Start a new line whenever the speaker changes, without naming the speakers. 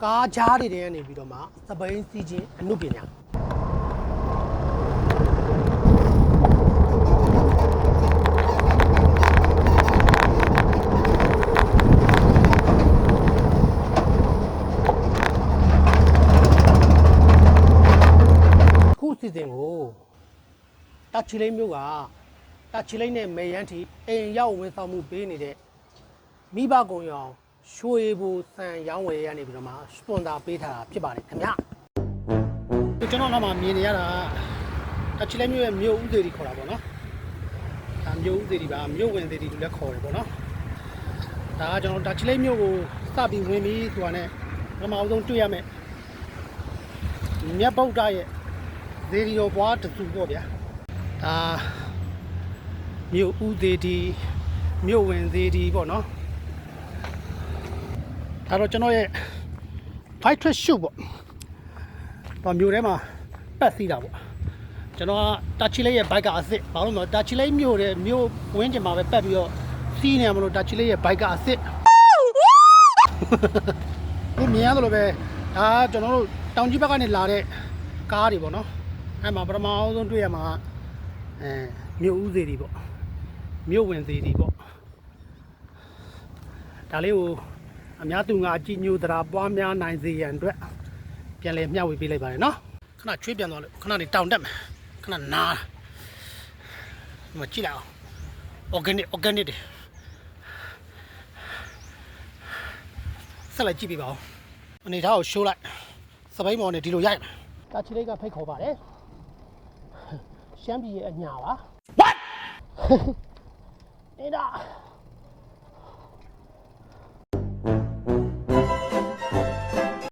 ကားကြားတွေထဲကနေပြီးတော့မှစပိန်စီချင်းအနုပညာခုစီစဉ်ကိုတာချီလိမ့်မြို့ကတာချီလိမ့်နဲ့မေယန်းတီအိမ်ရောက်ဝန်ဆောင်မှုပေးနေတဲ့မိဘကုံရောင်ရွှေဘူစံရောင်းဝယ်ရနေပြီးတော့မှစပွန်ဆာပေးထားတာဖြစ်ပါတယ်ခင်ဗျာကျွန်တော်နောက်မှာမြင်နေရတာတာချီလိမ့်မြို့ရဲ့မြို့ဦးသေးတီခေါ်တာပေါ့နော်ဒါမြို့ဦးသေးတီပါမြို့ဝင်သေးတီလို့လည်းခေါ်တယ်ပေါ့နော်ဒါကကျွန်တော်တာချီလိမ့်မြို့ကိုစပြီးဝင်ပြီးဆိုတာနဲ့ပထမဆုံးတွေ့ရမယ်မြတ်ဗုဒ္ဓရဲ့သေးတီတော်ဘွားတစုပေါ့ဗျာဒါမြို့ဦးသေးတီမြို့ဝင်သေးတီပေါ့နော်ဒါတော့ကျွန်တော်ရဲ့ bike trip shoot ပေါ့တော့မြို့ထဲမှာပတ်စီးတာပေါ့ကျွန်တော်ကတာချီလိမ့်ရဲ့ bike ကအစ်စ်ဘာလို့လဲတာချီလိမ့်မြို့တဲ့မြို့ဝင်းကျင်မှာပဲပတ်ပြီးတော့စီးနေရမလို့တာချီလိမ့်ရဲ့ bike ကအစ်စ်ဒီမြင်ရသလိုပဲဒါကျွန်တော်တို့တောင်ကြီးဘက်ကနေလာတဲ့ကားတွေပေါ့နော်အဲ့မှာပထမအောင်ဆုံးတွေ့ရမှာမြို့ဦးသေးတွေပေါ့မြို့ဝင်သေးတွေပေါ့ဒါလေးကိုအများသူငါကြည်ညိုသရာပွားများနိုင်စေရန်အတွက်ပြန်လည်မျှဝေပေးလိုက်ပါတယ်နော်ခဏချွေးပြန်သွားလို့ခဏနေတောင်တက်မယ်ခဏနားမကြည့်လိုက်အောင် organic တွေဆက်လိုက်ကြည့်ပြပါဦးအနေထားကိုရှိုးလိုက်စပိန်မော်နဲ့ဒီလိုရိုက်တာချီလိမ့်ကဖိတ်ခေါ်ပါတယ်ရှမ်းပြည်ရဲ့အညာပါ what နေတာ